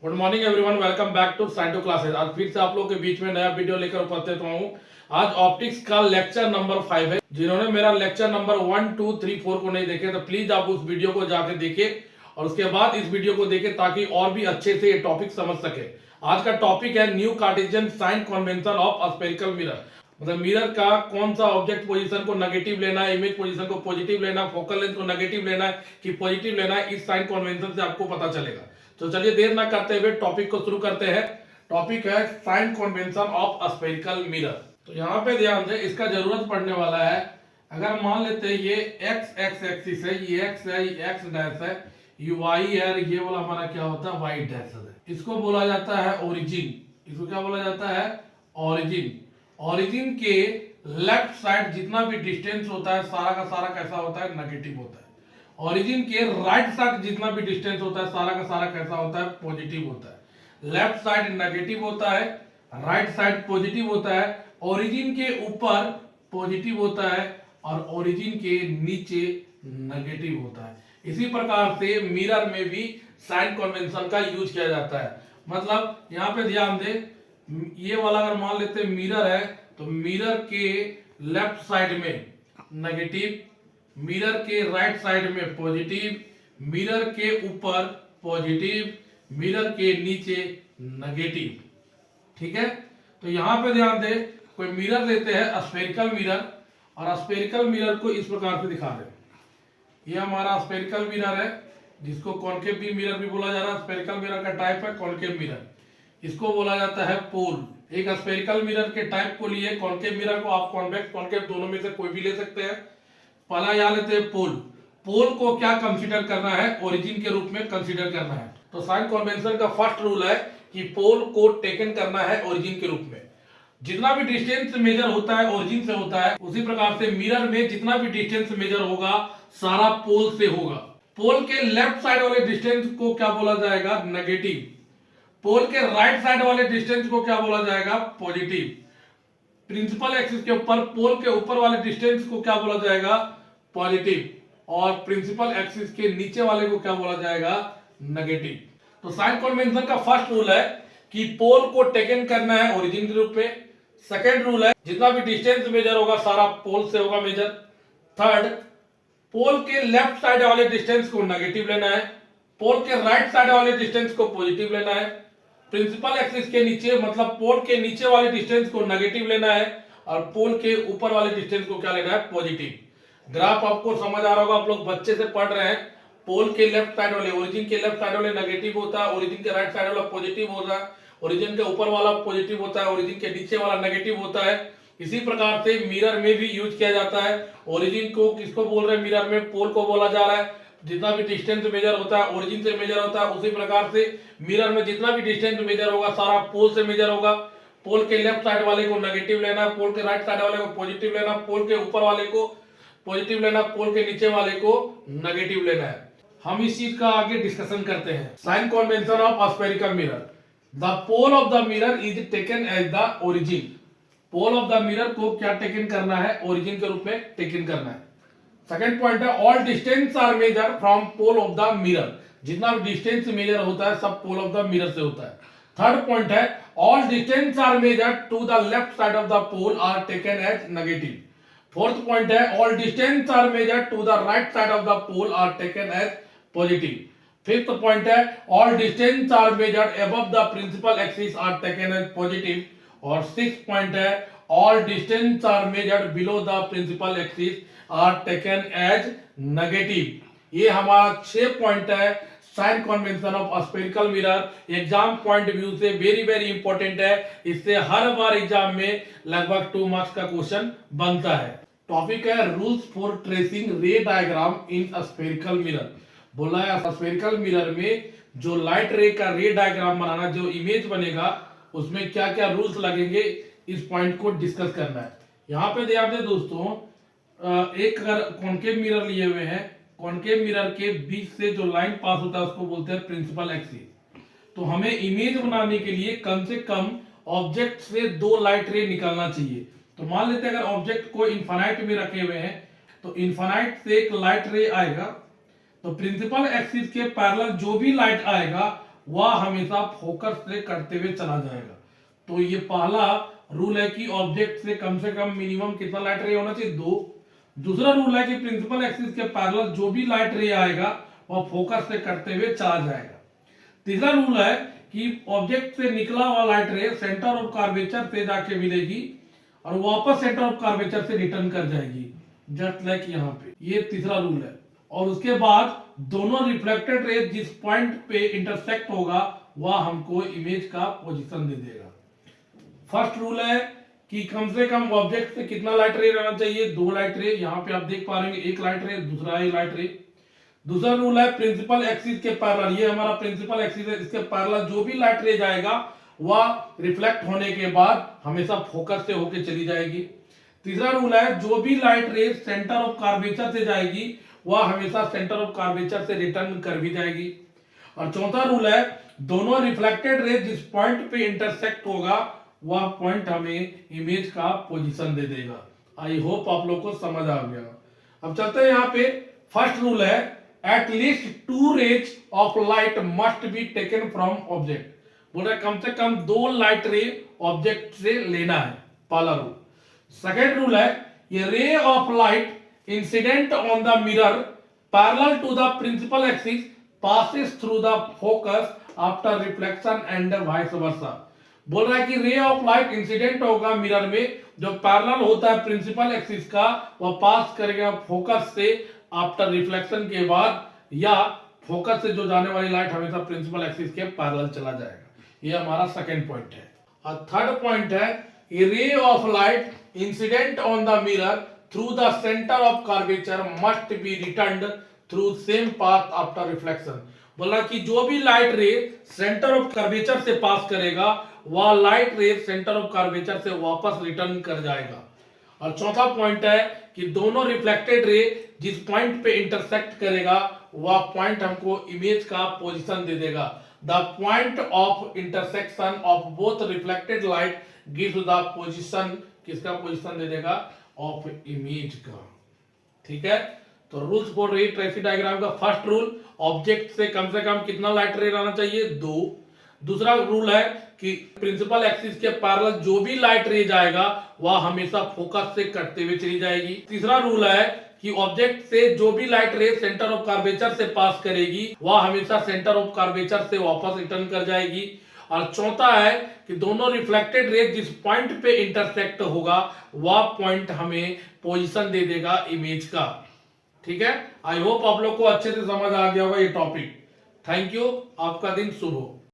Good morning everyone, welcome back to Scinto classes. आज फिर से आप लोगों के बीच में नया वीडियो लेकर उपस्थित हुआ हूँ। आज ऑप्टिक्स का लेक्चर नंबर 5 है। जिन्होंने मेरा लेक्चर नंबर 1, 2, 3, 4 को नहीं देखे तो प्लीज आप उस वीडियो को जाकर देखिए और उसके बाद इस वीडियो को देखें ताकि और भी अच्छे से ये टॉपिक समझ सके। आज का टॉपिक है new Cartesian sign convention of spherical mirror. मतलब मिरर का कौन सा ऑब्जेक्ट पोजीशन को नेगेटिव लेना है, इमेज पोजीशन को पॉजिटिव लेना है, फोकल लेंथ को नेगेटिव लेना है कि पॉजिटिव लेना है, इस साइन कन्वेंशन से आपको पता चलेगा। तो चलिए देर ना करते हुए टॉपिक को शुरू करते हैं। टॉपिक है sign convention of spherical mirror. तो यहाँ पे ध्यान दें, इसका जरूरत पड़ने वाला है। अगर मान लेते हैं ये एक्स एक्स एक्सिस है, ये एक्स है, ये एक्स डैश है, ये वाई है, ये वाला हमारा क्या होता है वाई डैश है। इसको बोला जाता है ओरिजिन। इसको क्या बोला जाता है ओरिजिन। ओरिजिन के लेफ्ट साइड जितना भी डिस्टेंस होता है सारा का सारा कैसा होता है नेगेटिव होता है। ओरिजिन के राइट साइड जितना भी डिस्टेंस होता है सारा का सारा कैसा होता है पॉजिटिव होता है। लेफ्ट साइड नेगेटिव होता है, राइट साइड पॉजिटिव होता है। ओरिजिन के ऊपर पॉजिटिव होता है और ओरिजिन के नीचे नेगेटिव होता है। इसी प्रकार से मिरर में भी साइन कन्वेंशन का यूज किया जाता है। मतलब यहाँ पे ध्यान दे, ये वाला अगर मान लेते हैं मिरर है तो मिरर के लेफ्ट साइड में नेगेटिव, मिरर के राइट साइड में पॉजिटिव, मिरर के ऊपर पॉजिटिव, मिरर के नीचे नेगेटिव। ठीक है, तो यहां पे ध्यान दे, कोई मिरर लेते हैं स्फेरिकल मिरर और स्फेरिकल मिरर को इस प्रकार से दिखा दे। ये हमारा स्फेरिकल मिरर है जिसको कॉनकेव भी मिरर भी बोला जा रहा है। स्फेरिकल मिरर का टाइप है कॉनकेव मिरर, इसको बोला जाता है पोल। एक स्फेरिकल मिरर के टाइप को लिए कॉनकेव मिरर को आप कॉन्वेक्स कॉनकेव दोनों में से कोई भी ले सकते हैं। पहला यहां लेते हैं पोल। पोल को क्या कंसीडर करना है ओरिजिन के रूप में कंसीडर करना है। तो साइन कन्वेंशन का फर्स्ट रूल है कि पोल को टेकन करना है ओरिजिन के रूप में। जितना भी डिस्टेंस मेजर होता है ओरिजिन से होता है, उसी प्रकार से मिरर में जितना भी डिस्टेंस मेजर होगा सारा पोल से होगा। पोल के लेफ्ट साइड वाले डिस्टेंस को क्या बोला जाएगा नेगेटिव, पोल के राइट साइड वाले डिस्टेंस को क्या बोला जाएगा पॉजिटिव। प्रिंसिपल एक्सिस के ऊपर पोल के ऊपर वाले डिस्टेंस को क्या बोला जाएगा पॉजिटिव और प्रिंसिपल एक्सिस के नीचे वाले को क्या बोला जाएगा नेगेटिव। तो साइन कन्वेंशन का फर्स्ट रूल है कि पोल को टेकन करना है ओरिजिन के रूप में। सेकेंड रूल है जितना भी डिस्टेंस मेजर होगा सारा पोल से होगा मेजर। थर्ड, पोल के लेफ्ट साइड वाले डिस्टेंस को नेगेटिव लेना है, पोल के राइट साइड वाले डिस्टेंस को पॉजिटिव लेना है। प्रिंसिपल एक्सिस के नीचे मतलब पोल के नीचे वाले डिस्टेंस को नेगेटिव लेना है और पोल के ऊपर वाले डिस्टेंस को क्या लेना है पॉजिटिव। ग्राफ आपको समझ आ रहा होगा, आप लोग बच्चे से पढ़ रहे हैं। पोल के लेफ्ट साइड वाले ओरिजिन के लेफ्ट साइड वाले नेगेटिव होता है, ओरिजिन के राइट साइड वाला पॉजिटिव होता है, ओरिजिन के ऊपर वाला पॉजिटिव होता है, ओरिजिन के नीचे वाला नेगेटिव होता है। इसी प्रकार से मिरर में भी यूज किया जाता है। ओरिजिन को किसको बोल रहे हैं मिरर में पोल को बोला जा रहा है। जितना भी डिस्टेंस मेजर होता है ओरिजिन से मेजर होता है, उसी प्रकार से मिरर में जितना भी डिस्टेंस मेजर होगा सारा पोल से मेजर होगा। पोल के लेफ्ट साइड वाले को नेगेटिव लेना है, पोल के राइट साइड वाले को पॉजिटिव लेना, पोल के ऊपर वाले को पॉजिटिव लेना, पोल के नीचे वाले को नेगेटिव लेना है। हम इस चीज का आगे डिस्कशन करते हैं। Sign convention of spherical mirror. The pole of the mirror is taken as the origin. Pole of the mirror को क्या टेकन करना है ओरिजिन के रूप में टेकन करना है। सेकेंड पॉइंट है all distance are measure from pole of the mirror. जितना भी डिस्टेंस मेजर होता है सब पोल ऑफ द मिरर से होता है। थर्ड पॉइंट है all distance are measure to the left side of the pole are taken as negative. Fourth point है all distance are measure to the right side of the pole are taken as positive. Fifth point है all distance are measure above the principal axis are taken as positive. और sixth point है all distance are measure below the principal axis are taken as negative. ये हमारा 6 point है sign convention of spherical mirror. Exam point view से very very important है। इससे हर बार exam में लगभग 2 मार्क्स का क्वेश्चन बनता है। टॉपिक है रूल्स फॉर ट्रेसिंग रे डायग्राम इन स्फेरिकल मिरर। बोला है स्फेरिकल मिरर में जो लाइट रे का रे डायग्राम बनाना, जो इमेज बनेगा उसमें क्या क्या रूल्स लगेंगे, इस पॉइंट को डिस्कस करना है। यहाँ पे ध्यान दें दोस्तों, एक अगर कॉनकेव मिरर लिए हुए हैं, कॉनकेव मिरर के बीच से जो लाइन पास होता है उसको बोलते हैं प्रिंसिपल एक्सिस। तो हमें इमेज बनाने के लिए कम से कम ऑब्जेक्ट से 2 लाइट रे निकालना चाहिए। तो मान लेते हैं अगर ऑब्जेक्ट को इनफाइनाइट में रखे हुए हैं तो इनफाइनाइट से एक लाइट रे आएगा, तो प्रिंसिपल एक्सिस के पैरेलल जो भी लाइट आएगा वह हमेशा फोकस से करते हुए चला जाएगा। तो ये पहला रूल है कि ऑब्जेक्ट से कम मिनिमम कितना लाइट रे होना चाहिए, 2। दूसरा रूल है कि प्रिंसिपल एक्सिस के पैरेलल जो भी लाइट रे आएगा वह फोकस से करते हुए चला जाएगा। तीसरा रूल है कि ऑब्जेक्ट से निकला हुआ लाइट रे सेंटर ऑफ कर्वेचर से जाके मिलेगी और वापस सेंटर ऑफ कर्वेचर से रिटर्न कर जाएगी, जस्ट लाइक यहाँ पे। ये तीसरा रूल है। और उसके बाद दोनों रिफ्लेक्टेड रे जिस पॉइंट पे इंटरसेक्ट होगा वह हमको इमेज का पोजीशन दे देगा। फर्स्ट रूल है कि कम से कम ऑब्जेक्ट से कितना लाइट रे रहना चाहिए, 2 लाइट रे। यहाँ पे आप देख पा रहे हैं 1 लाइट रे, दूसरा ही लाइट रे। दूसरा रूल है प्रिंसिपल एक्सिस के पैरेलल, ये हमारा प्रिंसिपल एक्सिस है, इसके पैरेलल जो भी लाइट रे जाएगा वह रिफ्लेक्ट होने के बाद हमेशा फोकस से होके चली जाएगी। तीसरा रूल है जो भी लाइट रे सेंटर ऑफ कर्वेचर से जाएगी वह हमेशा सेंटर ऑफ कर्वेचर से रिटर्न कर भी जाएगी। और चौथा रूल है दोनों रिफ्लेक्टेड रे जिस पॉइंट पे इंटरसेक्ट होगा वह पॉइंट हमें इमेज का पोजीशन दे देगा। आई होप आप लोग को समझ आ गया। अब चलते हैं यहाँ पे। फर्स्ट रूल है at least 2 rays of light must be taken from object. बोल रहा है कम से कम 2 लाइट रे ऑब्जेक्ट से लेना है, पहला रूल। सेकेंड रूल है ये ray of light incident on the mirror parallel to the principal axis passes through the focus after reflection and vice versa। बोल रहा है कि रे ऑफ लाइट इंसिडेंट होगा मिरर में, जो पैरेलल होता है प्रिंसिपल एक्सिस का, वह पास करेगा फोकस से आफ्टर रिफ्लेक्शन के बाद, या फोकस से जो जाने वाली लाइट हमेशा प्रिंसिपल एक्सिस के पैरेलल चला जाएगा। ये हमारा सेकंड पॉइंट है। और थर्ड पॉइंट है a ray of light incident on the mirror through the centre of curvature must be returned through same path after reflection. बोला कि जो भी लाइट रे सेंटर ऑफ कर्वेचर से पास करेगा वह लाइट रे सेंटर ऑफ कर्वेचर से वापस रिटर्न कर जाएगा। और चौथा पॉइंट है कि दोनों रिफ्लेक्टेड रे जिस पॉइंट पे इंटरसेक्ट करेगा वह पॉइंट हमको इमेज का पोजीशन दे देगा। The point of intersection of both reflected light gives the position, किसका पोजीशन दे देगा, ऑफ इमेज का। ठीक है, तो रूल्स बोल रही ट्रेसी डायग्राम का। फर्स्ट रूल ऑब्जेक्ट से कम कितना लाइट रे रहना चाहिए, 2। दूसरा रूल है कि प्रिंसिपल एक्सिस के पैरेलल जो भी लाइट रे जाएगा वह हमेशा फोकस से कटते हुए चली जाएगी। तीसरा रूल है कि ऑब्जेक्ट से जो भी लाइट रे सेंटर ऑफ कर्वेचर से पास करेगी वह हमेशा सेंटर ऑफ कर्वेचर से वापस रिटर्न कर जाएगी। और चौथा है कि दोनों रिफ्लेक्टेड रे जिस पॉइंट पे इंटरसेक्ट होगा वह पॉइंट हमें पोजीशन दे देगा इमेज का। ठीक है, आई होप आप लोग को अच्छे से समझ आ गया होगा ये टॉपिक। थैंक यू, आपका दिन शुभ हो।